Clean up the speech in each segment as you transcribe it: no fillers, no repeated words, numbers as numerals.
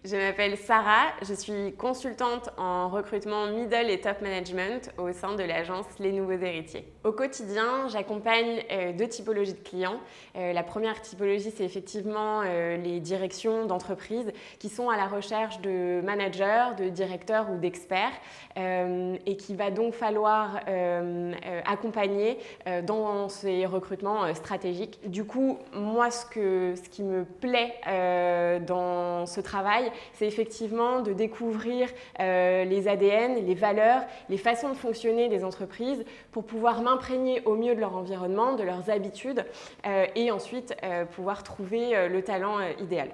Je m'appelle Sarah, je suis consultante en recrutement middle et top management au sein de l'agence Les Nouveaux Héritiers. Au quotidien, j'accompagne deux typologies de clients. La première typologie, c'est effectivement les directions d'entreprises qui sont à la recherche de managers, de directeurs ou d'experts et qu'il va donc falloir accompagner dans ces recrutements stratégiques. Du coup, moi, ce qui me plaît dans ce travail, c'est effectivement de découvrir les ADN, les valeurs, les façons de fonctionner des entreprises pour pouvoir m'imprégner au mieux de leur environnement, de leurs habitudes et ensuite pouvoir trouver le talent idéal.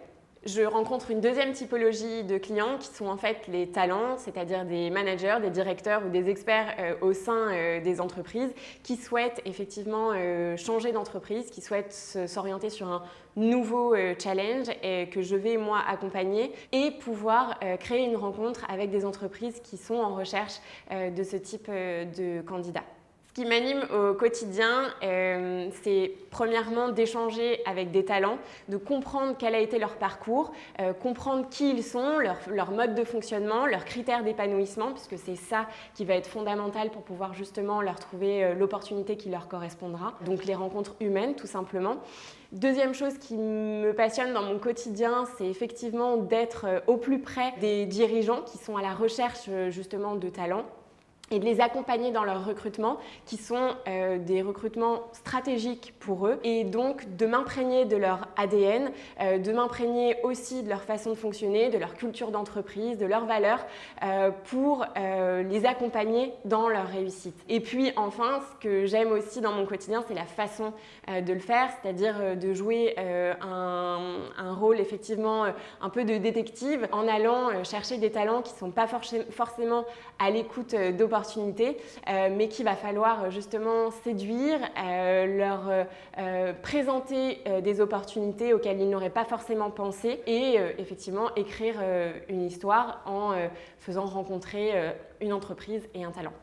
Je rencontre une deuxième typologie de clients qui sont en fait les talents, c'est-à-dire des managers, des directeurs ou des experts au sein des entreprises qui souhaitent effectivement changer d'entreprise, qui souhaitent s'orienter sur un nouveau challenge et que je vais moi accompagner et pouvoir créer une rencontre avec des entreprises qui sont en recherche de ce type de candidats. Ce qui m'anime au quotidien, c'est premièrement d'échanger avec des talents, de comprendre quel a été leur parcours, comprendre qui ils sont, leur mode de fonctionnement, leurs critères d'épanouissement, puisque c'est ça qui va être fondamental pour pouvoir justement leur trouver l'opportunité qui leur correspondra. Donc les rencontres humaines, tout simplement. Deuxième chose qui me passionne dans mon quotidien, c'est effectivement d'être au plus près des dirigeants qui sont à la recherche justement de talents, et de les accompagner dans leur recrutement qui sont des recrutements stratégiques pour eux et donc de m'imprégner de leur ADN, de m'imprégner aussi de leur façon de fonctionner, de leur culture d'entreprise, de leurs valeurs pour les accompagner dans leur réussite. Et puis enfin, ce que j'aime aussi dans mon quotidien, c'est la façon de le faire, c'est-à-dire de jouer un rôle effectivement un peu de détective en allant chercher des talents qui ne sont pas forcément à l'écoute d'opportunités, mais qu'il va falloir justement séduire, leur présenter des opportunités auxquelles ils n'auraient pas forcément pensé et effectivement écrire une histoire en faisant rencontrer une entreprise et un talent.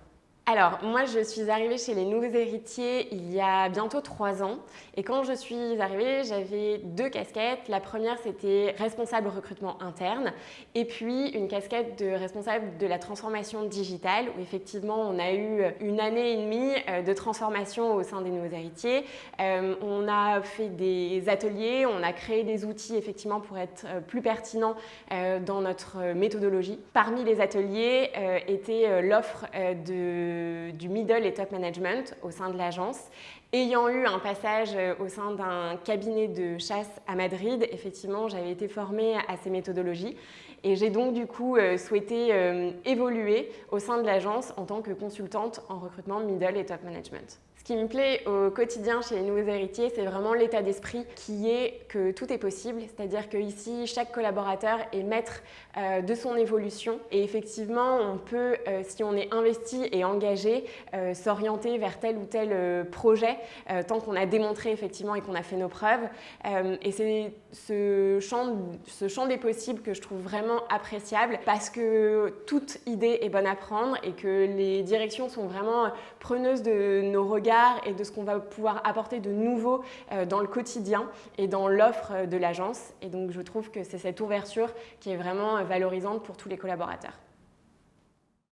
Alors, moi, je suis arrivée chez Les Nouveaux Héritiers il y a bientôt 3 ans. Et quand je suis arrivée, j'avais 2 casquettes. La première, c'était responsable recrutement interne. Et puis, une casquette de responsable de la transformation digitale, où effectivement, on a eu 1 année et demie de transformation au sein des Nouveaux Héritiers. On a fait des ateliers, on a créé des outils, effectivement, pour être plus pertinents dans notre méthodologie. Parmi les ateliers était l'offre du middle et top management au sein de l'agence. Ayant eu un passage au sein d'un cabinet de chasse à Madrid, effectivement, j'avais été formée à ces méthodologies et j'ai donc du coup souhaité évoluer au sein de l'agence en tant que consultante en recrutement middle et top management. Ce qui me plaît au quotidien chez Les Nouveaux Héritiers, c'est vraiment l'état d'esprit qui est que tout est possible, c'est-à-dire qu'ici, chaque collaborateur est maître de son évolution et effectivement, on peut, si on est investi et engagé, s'orienter vers tel ou tel projet tant qu'on a démontré effectivement et qu'on a fait nos preuves. Et c'est ce champ des possibles que je trouve vraiment appréciable parce que toute idée est bonne à prendre et que les directions sont vraiment preneuses de nos regards et de ce qu'on va pouvoir apporter de nouveau dans le quotidien et dans l'offre de l'agence. Et donc je trouve que c'est cette ouverture qui est vraiment valorisante pour tous les collaborateurs.